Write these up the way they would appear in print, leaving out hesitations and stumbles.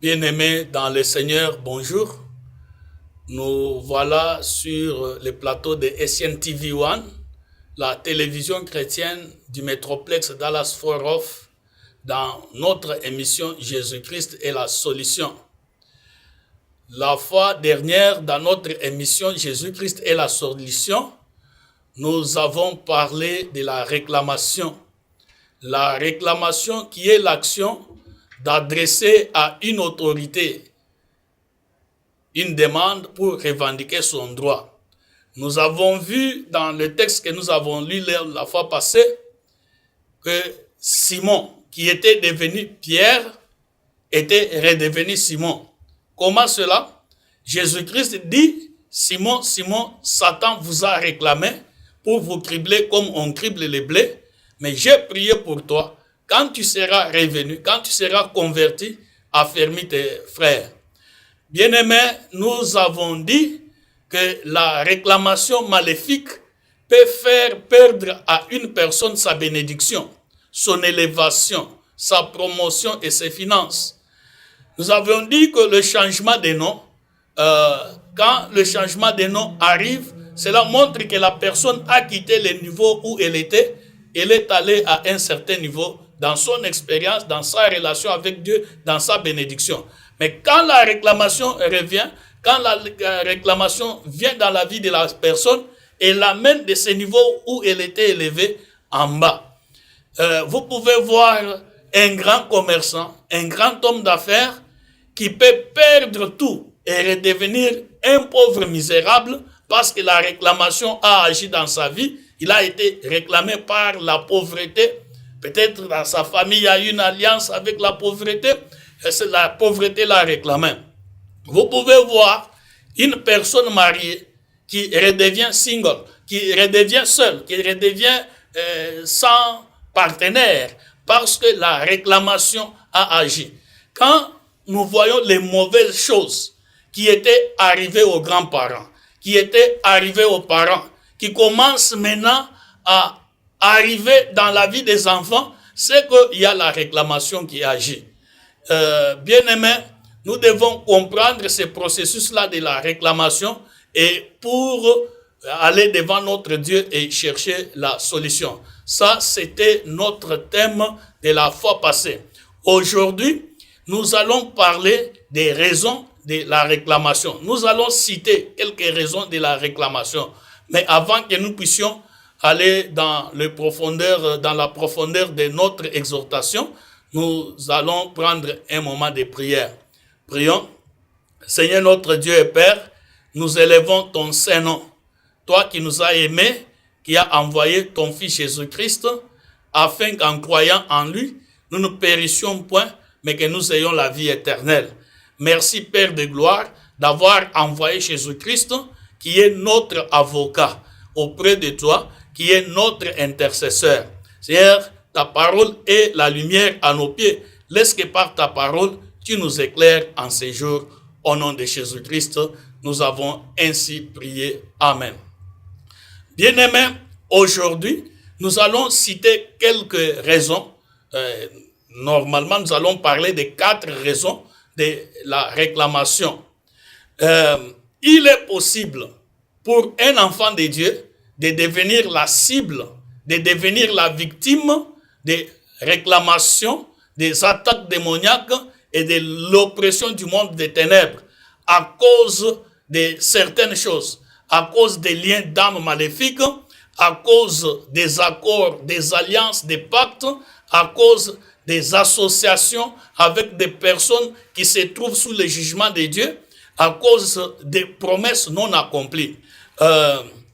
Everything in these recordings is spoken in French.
Bien-aimés dans le Seigneur, bonjour. Nous voilà sur le plateau de SNTV One, la télévision chrétienne du métroplexe Dallas-Fort Worth, dans notre émission Jésus-Christ est la solution. La fois dernière, dans notre émission Jésus-Christ est la solution, nous avons parlé de la réclamation. La réclamation qui est l'action d'adresser à une autorité une demande pour revendiquer son droit. Nous avons vu dans le texte que nous avons lu la fois passée que Simon, qui était devenu Pierre, était redevenu Simon. Comment cela? Jésus-Christ dit, Simon, Simon, Satan vous a réclamé pour vous cribler comme on crible les blés, mais j'ai prié pour toi. Quand tu seras revenu, quand tu seras converti, affermis tes frères. Bien-aimés, nous avons dit que la réclamation maléfique peut faire perdre à une personne sa bénédiction, son élévation, sa promotion et ses finances. Nous avons dit que le changement de nom, quand le changement de nom arrive, cela montre que la personne a quitté le niveau où elle était, elle est allée à un certain niveau dans son expérience, dans sa relation avec Dieu, dans sa bénédiction. Mais quand la réclamation revient, quand la réclamation vient dans la vie de la personne, elle l'amène de ce niveau où elle était élevée en bas. Vous pouvez voir un grand commerçant, un grand homme d'affaires qui peut perdre tout et redevenir un pauvre misérable parce que la réclamation a agi dans sa vie. Il a été réclamé par la pauvreté. Peut-être dans sa famille, il y a une alliance avec la pauvreté. C'est la pauvreté l'a réclamé. Vous pouvez voir une personne mariée qui redevient single, qui redevient seule, qui redevient sans partenaire parce que la réclamation a agi. Quand nous voyons les mauvaises choses qui étaient arrivées aux grands-parents, qui étaient arrivées aux parents, qui commencent maintenant à arriver dans la vie des enfants, c'est qu'il y a la réclamation qui agit. Bien-aimés, nous devons comprendre ce processus-là de la réclamation et pour aller devant notre Dieu et chercher la solution. Ça, c'était notre thème de la fois passée. Aujourd'hui, nous allons parler des raisons de la réclamation. Nous allons citer quelques raisons de la réclamation. Mais avant que nous puissions aller dans la profondeur de notre exhortation, nous allons prendre un moment de prière. Prions. Seigneur notre Dieu et Père, nous élevons ton Saint-Nom. Toi qui nous as aimés, qui as envoyé ton Fils Jésus-Christ, afin qu'en croyant en lui, nous ne périssions point, mais que nous ayons la vie éternelle. Merci Père de gloire d'avoir envoyé Jésus-Christ, qui est notre avocat auprès de toi, qui est notre intercesseur. Seigneur, ta parole est la lumière à nos pieds. Laisse que par ta parole, tu nous éclaires en ces jours. Au nom de Jésus-Christ, nous avons ainsi prié. Amen. Bien-aimés, aujourd'hui, nous allons citer quelques raisons. Normalement, nous allons parler de 4 raisons de la réclamation. Il est possible pour un enfant de Dieu de devenir la cible, de devenir la victime des réclamations, des attaques démoniaques et de l'oppression du monde des ténèbres à cause de certaines choses, à cause des liens d'âme maléfiques, à cause des accords, des alliances, des pactes, à cause des associations avec des personnes qui se trouvent sous le jugement de Dieu, à cause des promesses non accomplies.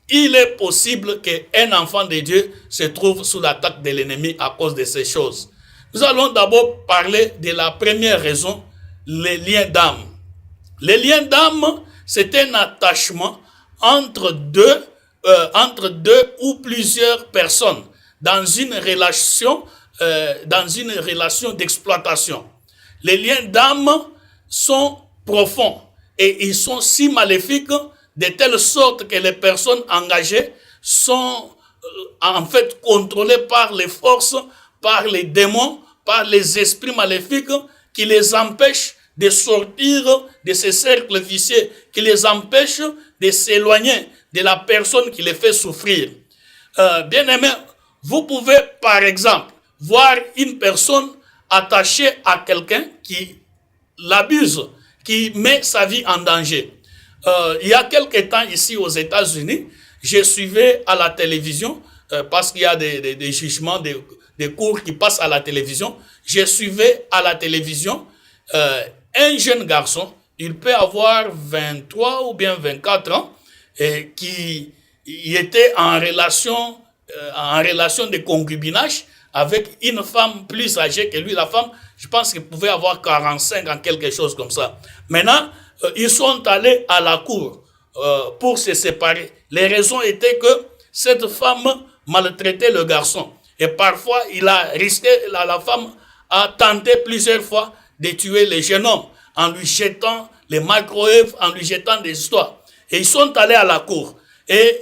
Il est possible qu'un enfant de Dieu se trouve sous l'attaque de l'ennemi à cause de ces choses. Nous allons d'abord parler de la première raison, les liens d'âme. Les liens d'âme, c'est un attachement entre deux ou plusieurs personnes dans une relation d'exploitation. Les liens d'âme sont profonds et ils sont si maléfiques de telle sorte que les personnes engagées sont en fait contrôlées par les forces, par les démons, par les esprits maléfiques qui les empêchent de sortir de ces cercles vicieux qui les empêchent de s'éloigner de la personne qui les fait souffrir. Bien-aimés, vous pouvez par exemple voir une personne attachée à quelqu'un qui l'abuse, qui met sa vie en danger. Il y a quelque temps ici aux États-Unis, je suivais à la télévision, parce qu'il y a des jugements, des cours qui passent à la télévision, je suivais à la télévision un jeune garçon, il peut avoir 23 ou bien 24 ans, qui était en relation de concubinage avec une femme plus âgée que lui. La femme, je pense qu'il pouvait avoir 45 ans, quelque chose comme ça. Maintenant, ils sont allés à la cour pour se séparer. Les raisons étaient que cette femme maltraitait le garçon. Et parfois, il a risqué, la femme a tenté plusieurs fois de tuer le jeune homme en lui jetant les microwaves, en lui jetant des histoires. Et ils sont allés à la cour. Et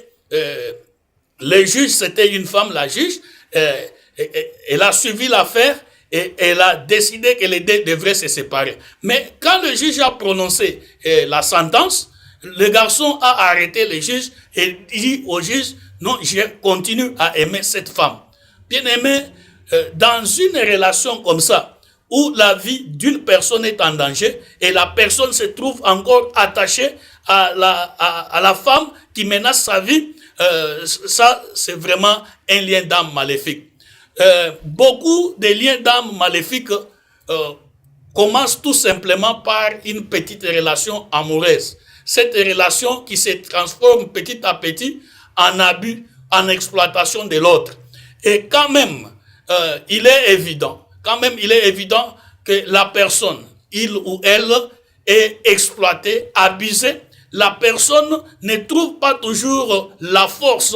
le juge, c'était une femme, la juge, elle a suivi l'affaire et elle a décidé que les deux devraient se séparer. Mais quand le juge a prononcé la sentence, le garçon a arrêté le juge et dit au juge, non, je continue à aimer cette femme. Bien aimé, dans une relation comme ça, où la vie d'une personne est en danger et la personne se trouve encore attachée à la femme qui menace sa vie, ça c'est vraiment un lien d'âme maléfique. Beaucoup de liens d'âme maléfiques commencent tout simplement par une petite relation amoureuse. Cette relation qui se transforme petit à petit en abus, en exploitation de l'autre. Et quand même, il est évident que la personne, il ou elle, est exploitée, abusée. La personne ne trouve pas toujours la force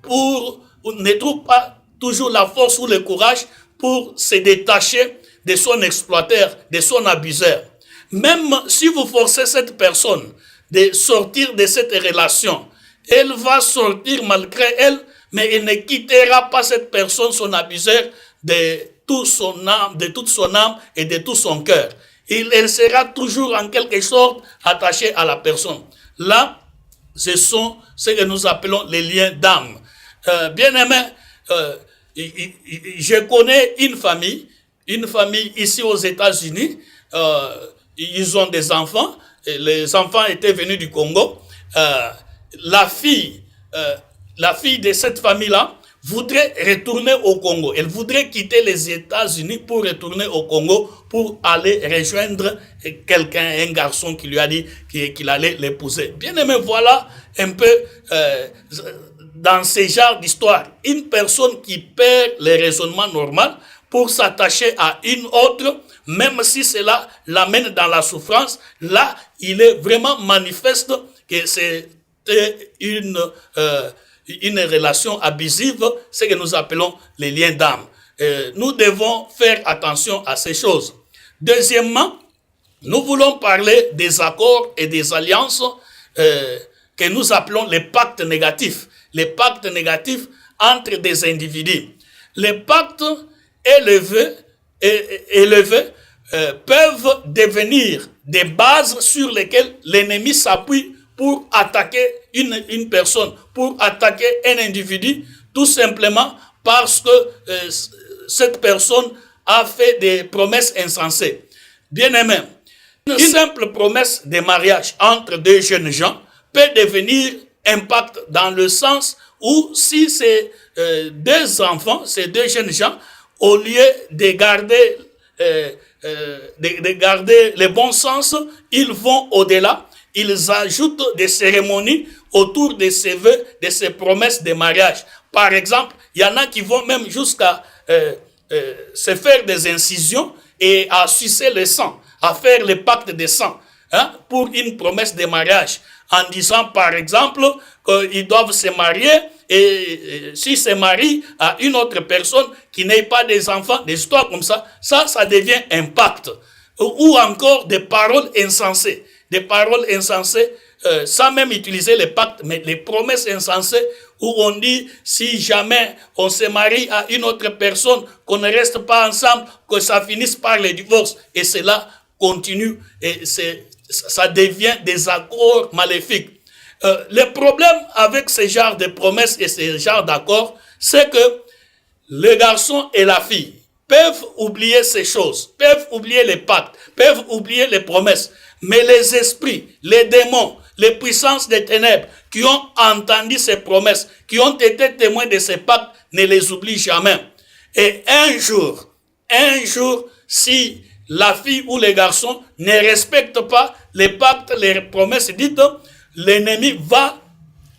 ou le courage pour se détacher de son exploiteur, de son abuseur. Même si vous forcez cette personne de sortir de cette relation, elle va sortir malgré elle, mais elle ne quittera pas cette personne, son abuseur, de toute son âme et de tout son cœur. Elle sera toujours en quelque sorte attachée à la personne. Là, ce sont ce que nous appelons les liens d'âme. Bien aimé, je connais une famille ici aux États-Unis. Ils ont des enfants. Les enfants étaient venus du Congo. La fille de cette famille-là voudrait retourner au Congo. Elle voudrait quitter les États-Unis pour retourner au Congo pour aller rejoindre quelqu'un, un garçon qui lui a dit qu'il allait l'épouser. Bien aimé, voilà un peu dans ce genre d'histoire, une personne qui perd le raisonnement normal pour s'attacher à une autre, même si cela l'amène dans la souffrance, là, il est vraiment manifeste que c'est une relation abusive, ce que nous appelons les liens d'âme. Nous devons faire attention à ces choses. Deuxièmement, nous voulons parler des accords et des alliances que nous appelons les pactes négatifs. Les pactes négatifs entre des individus. Les pactes élevés peuvent devenir des bases sur lesquelles l'ennemi s'appuie pour attaquer une personne, pour attaquer un individu, tout simplement parce que cette personne a fait des promesses insensées. Bien aimé, une simple promesse de mariage entre deux jeunes gens peut devenir un pacte dans le sens où si ces deux enfants, ces deux jeunes gens, au lieu de garder le bon sens, ils vont au-delà. Ils ajoutent des cérémonies autour de ces vœux, de ces promesses de mariage. Par exemple, il y en a qui vont même jusqu'à se faire des incisions et à sucer le sang, à faire le pacte de sang, pour une promesse de mariage, en disant par exemple qu'ils doivent se marier et s'ils se marient à une autre personne qui n'ait pas des enfants, des histoires comme ça, ça devient un pacte. Ou encore des paroles insensées. Des paroles insensées, sans même utiliser les pactes, mais les promesses insensées où on dit si jamais on se marie à une autre personne, qu'on ne reste pas ensemble, que ça finisse par le divorce. Et cela continue et ça devient des accords maléfiques. Le problème avec ce genre de promesses et ce genre d'accords, c'est que le garçon et la fille peuvent oublier ces choses, peuvent oublier les pactes, peuvent oublier les promesses. Mais les esprits, les démons, les puissances des ténèbres qui ont entendu ces promesses, qui ont été témoins de ces pactes, ne les oublient jamais. Et un jour, si la fille ou le garçon ne respecte pas les pactes, les promesses dites, l'ennemi va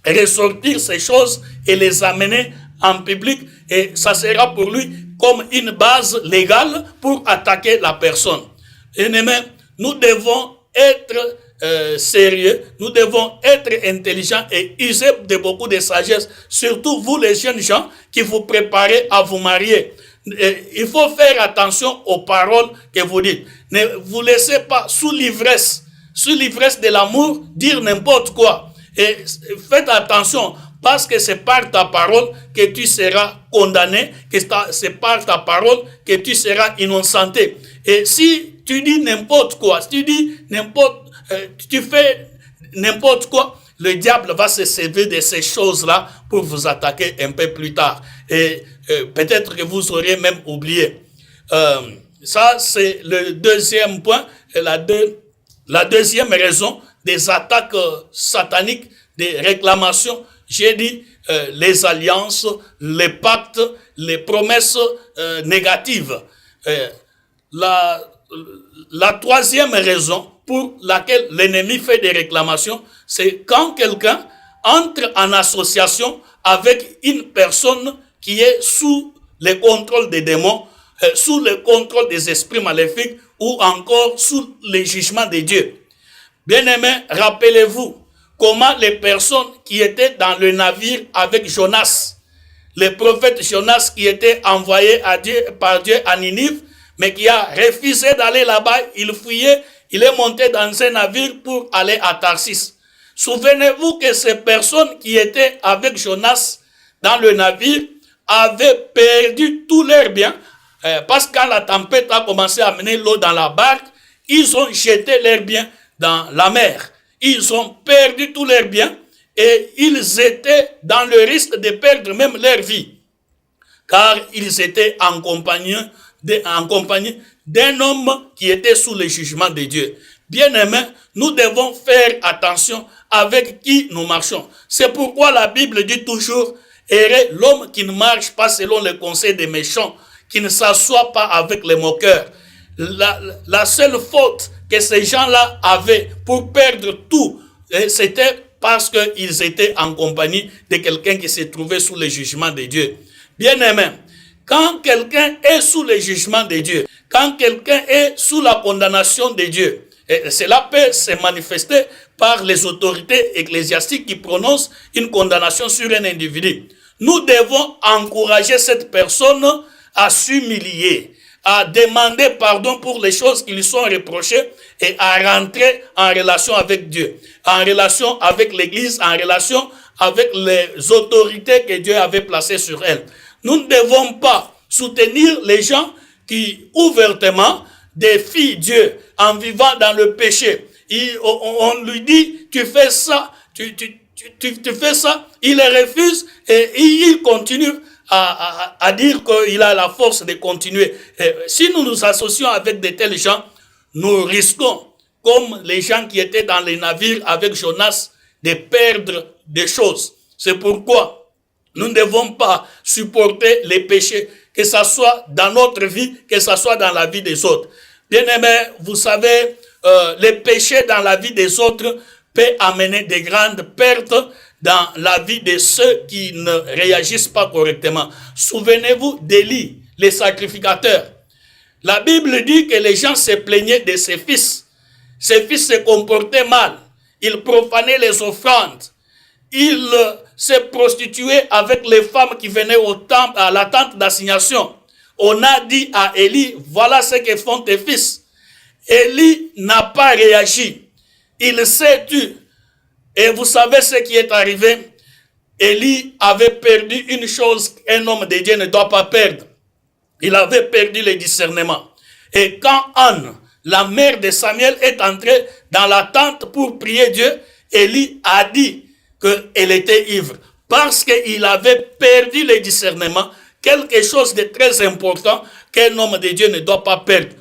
ressortir ces choses et les amener en public, et ça sera pour lui comme une base légale pour attaquer la personne. Bien-aimés, nous devons être sérieux, nous devons être intelligents et user de beaucoup de sagesse, surtout vous les jeunes gens qui vous préparez à vous marier. Il faut faire attention aux paroles que vous dites. Ne vous laissez pas sous l'ivresse de l'amour dire n'importe quoi. Et faites attention, parce que c'est par ta parole que tu seras condamné, que c'est par ta parole que tu seras innocenté. Et si tu dis n'importe quoi, si tu fais n'importe quoi, le diable va se servir de ces choses-là pour vous attaquer un peu plus tard. Et peut-être que vous aurez même oublié. Ça, c'est le deuxième point. Et la deuxième raison des attaques sataniques, des réclamations, j'ai dit les alliances, les pactes, les promesses négatives. La troisième raison pour laquelle l'ennemi fait des réclamations, c'est quand quelqu'un entre en association avec une personne qui est sous le contrôle des démons, sous le contrôle des esprits maléfiques ou encore sous le jugement de Dieu. Bien-aimés, rappelez-vous comment les personnes qui étaient dans le navire avec Jonas, le prophète Jonas qui était envoyé par Dieu à Ninive, mais qui a refusé d'aller là-bas, il fuyait, il est monté dans un navire pour aller à Tarsis. Souvenez-vous que ces personnes qui étaient avec Jonas dans le navire avaient perdu tous leurs biens, parce que quand la tempête a commencé à amener l'eau dans la barque, ils ont jeté leurs biens dans la mer. Ils ont perdu tous leurs biens et ils étaient dans le risque de perdre même leur vie, car ils étaient en compagnie d'un homme qui était sous le jugement de Dieu. Bien-aimés, nous devons faire attention avec qui nous marchons. C'est pourquoi la Bible dit toujours: heureux l'homme qui ne marche pas selon les conseils des méchants, qui ne s'assoit pas avec les moqueurs. La seule faute que ces gens-là avaient pour perdre tout, c'était parce qu'ils étaient en compagnie de quelqu'un qui se trouvait sous le jugement de Dieu. Bien-aimés, quand quelqu'un est sous le jugement de Dieu, quand quelqu'un est sous la condamnation de Dieu, et cela peut se manifester par les autorités ecclésiastiques qui prononcent une condamnation sur un individu. Nous devons encourager cette personne à s'humilier, à demander pardon pour les choses qui lui sont reprochées et à rentrer en relation avec Dieu, en relation avec l'Église, en relation avec les autorités que Dieu avait placées sur elle. Nous ne devons pas soutenir les gens qui ouvertement défient Dieu en vivant dans le péché. On lui dit, tu fais ça, tu fais ça, il refuse et il continue à dire qu'il a la force de continuer. Et si nous nous associons avec de tels gens, nous risquons, comme les gens qui étaient dans les navires avec Jonas, de perdre des choses. C'est pourquoi nous ne devons pas supporter les péchés, que ce soit dans notre vie, que ce soit dans la vie des autres. Bien-aimés, vous savez, les péchés dans la vie des autres peuvent amener de grandes pertes dans la vie de ceux qui ne réagissent pas correctement. Souvenez-vous d'Élie, les sacrificateurs. La Bible dit que les gens se plaignaient de ses fils. Ses fils se comportaient mal. Ils profanaient les offrandes. Ils se prostituaient avec les femmes qui venaient au temple, à la tente d'assignation. On a dit à Élie, voilà ce que font tes fils. Élie n'a pas réagi. Il s'est tu. Et vous savez ce qui est arrivé? Élie avait perdu une chose qu'un homme de Dieu ne doit pas perdre. Il avait perdu le discernement. Et quand Anne, la mère de Samuel est entrée dans la tente pour prier Dieu, Élie a dit qu'elle était ivre parce qu'il avait perdu le discernement, quelque chose de très important qu'un homme de Dieu ne doit pas perdre.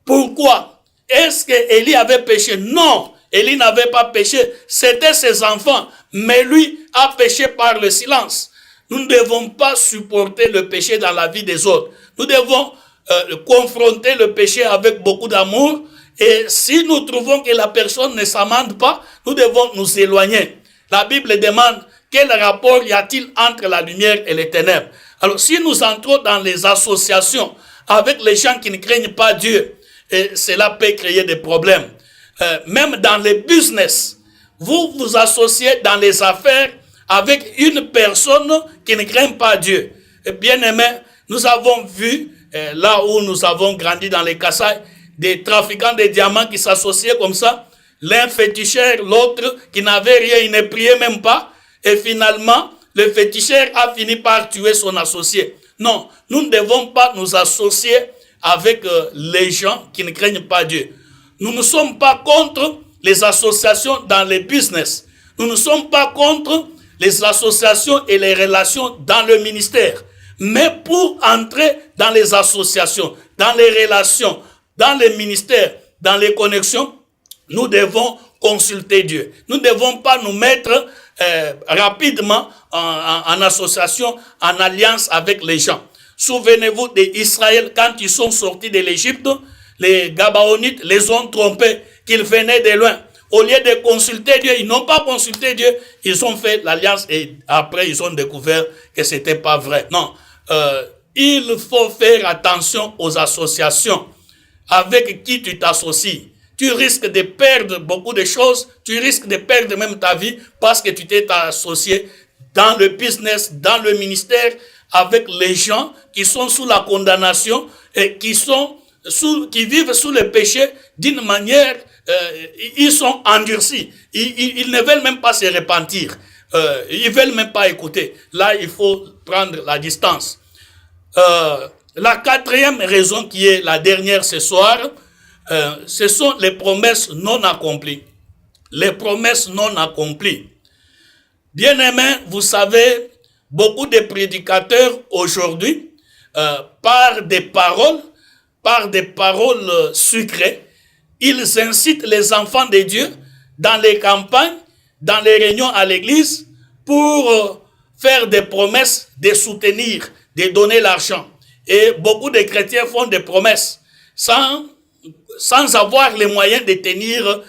Pourquoi? Est-ce que Élie avait péché? Non, Élie n'avait pas péché, c'était ses enfants, mais lui a péché par le silence. Nous ne devons pas supporter le péché dans la vie des autres. Nous devons confronter le péché avec beaucoup d'amour, et si nous trouvons que la personne ne s'amende pas, nous devons nous éloigner. La Bible demande quel rapport y a-t-il entre la lumière et les ténèbres. Alors si nous entrons dans les associations avec les gens qui ne craignent pas Dieu, et cela peut créer des problèmes. Même dans les business, vous vous associez dans les affaires avec une personne qui ne craint pas Dieu. Bien aimé, nous avons vu, là où nous avons grandi dans les Kasaï, des trafiquants de diamants qui s'associaient comme ça, l'un féticheur, l'autre qui n'avait rien, il ne priait même pas, et finalement, le féticheur a fini par tuer son associé. Non, nous ne devons pas nous associer avec les gens qui ne craignent pas Dieu. Nous ne sommes pas contre les associations dans les business. Nous ne sommes pas contre les associations et les relations dans le ministère. Mais pour entrer dans les associations, dans les relations, dans les ministères, dans les connexions, nous devons consulter Dieu. Nous ne devons pas nous mettre rapidement en association, en alliance avec les gens. Souvenez-vous d'Israël, quand ils sont sortis de l'Égypte, les Gabaonites les ont trompés, qu'ils venaient de loin. Au lieu de consulter Dieu, ils n'ont pas consulté Dieu, ils ont fait l'alliance et après ils ont découvert que ce n'était pas vrai. Non, il faut faire attention aux associations avec qui tu t'associes. Tu risques de perdre beaucoup de choses, tu risques de perdre même ta vie parce que tu t'es associé dans le business, dans le ministère, avec les gens qui sont sous la condamnation et qui vivent sous le péché d'une manière, ils sont endurcis. Ils ne veulent même pas se repentir. Ils veulent même pas écouter. Là, il faut prendre la distance. La quatrième raison qui est la dernière ce soir, ce sont les promesses non accomplies. Les promesses non accomplies. Bien-aimés, vous savez, beaucoup de prédicateurs aujourd'hui, par des paroles sucrées, ils incitent les enfants de Dieu dans les campagnes, dans les réunions à l'église, pour faire des promesses, de soutenir, de donner l'argent. Et beaucoup de chrétiens font des promesses sans avoir les moyens de tenir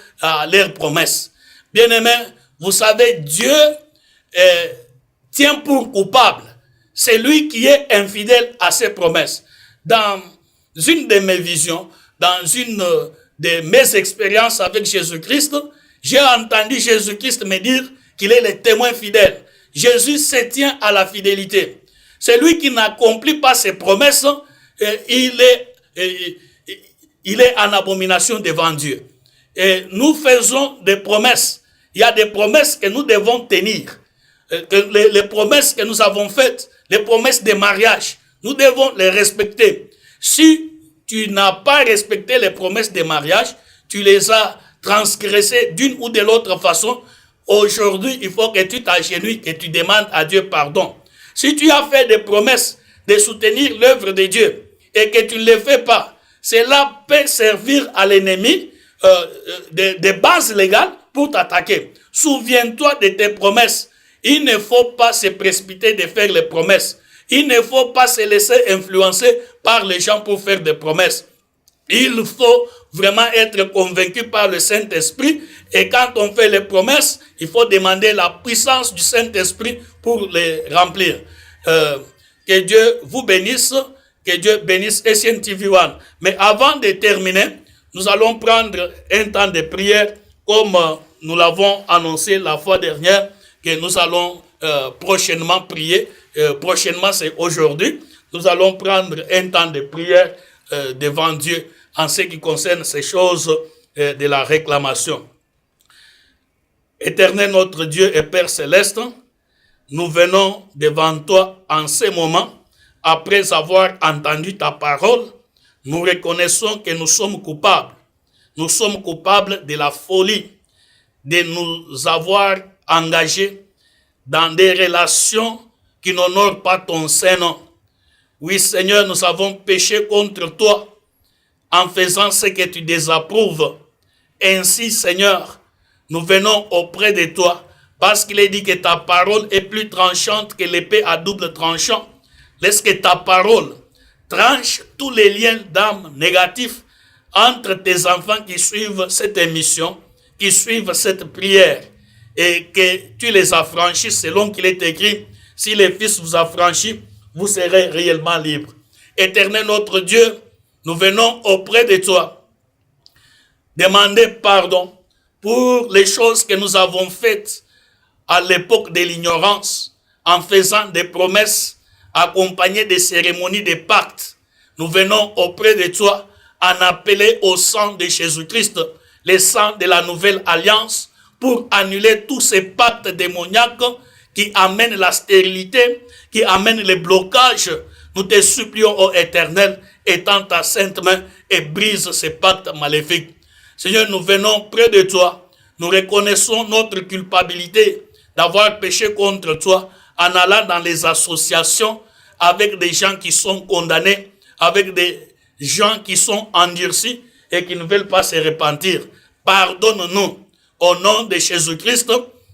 leurs promesses. Bien-aimés, vous savez, Dieu tient pour coupable celui qui est infidèle à ses promesses. Dans une de mes visions, dans une de mes expériences avec Jésus-Christ, j'ai entendu Jésus-Christ me dire qu'il est le témoin fidèle. Jésus se tient à la fidélité. Celui qui n'accomplit pas ses promesses, il est en abomination devant Dieu. Et nous faisons des promesses. Il y a des promesses que nous devons tenir. Les promesses que nous avons faites, les promesses de mariage, nous devons les respecter. Si tu n'as pas respecté les promesses de mariage, tu les as transgressées d'une ou de l'autre façon, aujourd'hui, il faut que tu t'agenouilles, que tu demandes à Dieu pardon. Si tu as fait des promesses de soutenir l'œuvre de Dieu et que tu ne le fais pas, cela peut servir à l'ennemi de base légale pour t'attaquer. Souviens-toi de tes promesses. Il ne faut pas se précipiter de faire les promesses. Il ne faut pas se laisser influencer par les gens pour faire des promesses. Il faut vraiment être convaincu par le Saint-Esprit. Et quand on fait les promesses, il faut demander la puissance du Saint-Esprit pour les remplir. Que Dieu vous bénisse. Que Dieu bénisse SNTV1. Mais avant de terminer, nous allons prendre un temps de prière comme nous l'avons annoncé la fois dernière, que nous allons prochainement prier. Prochainement, c'est aujourd'hui. Nous allons prendre un temps de prière devant Dieu en ce qui concerne ces choses de la réclamation. Éternel notre Dieu et Père céleste, nous venons devant toi en ce moment, après avoir entendu ta parole. Nous reconnaissons que nous sommes coupables. nous sommes coupables de la folie de nous avoir engagés dans des relations qui n'honorent pas ton Saint-Nom. Oui, Seigneur, nous avons péché contre toi en faisant ce que tu désapprouves. Ainsi, Seigneur, nous venons auprès de toi parce qu'il est dit que ta parole est plus tranchante que l'épée à double tranchant. Laisse que ta parole tranche tous les liens d'âme négatifs entre tes enfants qui suivent cette émission, qui suivent cette prière, et que tu les affranchis selon qu'il est écrit, si le Fils vous affranchit, vous serez réellement libres. Éternel notre Dieu, nous venons auprès de toi demander pardon pour les choses que nous avons faites à l'époque de l'ignorance, en faisant des promesses accompagnées des cérémonies de pactes. Nous venons auprès de toi en appeler au sang de Jésus-Christ, le sang de la nouvelle alliance, pour annuler tous ces pactes démoniaques qui amènent la stérilité, qui amènent les blocages. Nous te supplions, ô Éternel, étends ta sainte main et brise ces pactes maléfiques. Seigneur, nous venons près de toi. Nous reconnaissons notre culpabilité d'avoir péché contre toi en allant dans les associations avec des gens qui sont condamnés, avec des gens qui sont endurcis et qui ne veulent pas se repentir. Pardonne-nous au nom de Jésus-Christ.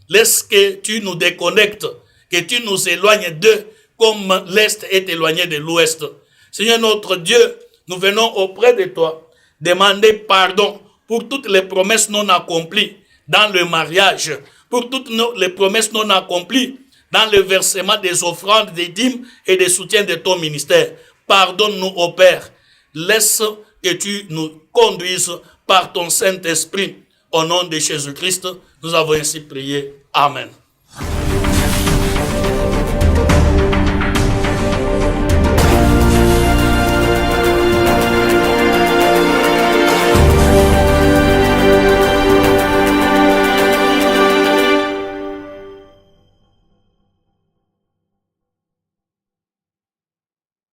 Laisse que tu nous déconnectes, que tu nous éloignes d'eux comme l'Est est éloigné de l'Ouest. Seigneur notre Dieu, nous venons auprès de toi demander pardon pour toutes les promesses non accomplies dans le mariage, pour toutes les promesses non accomplies dans le versement des offrandes, des dîmes et des soutiens de ton ministère. Pardonne-nous, ô Père. Laisse que tu nous conduises par ton Saint-Esprit. Au nom de Jésus-Christ, nous avons ainsi prié. Amen.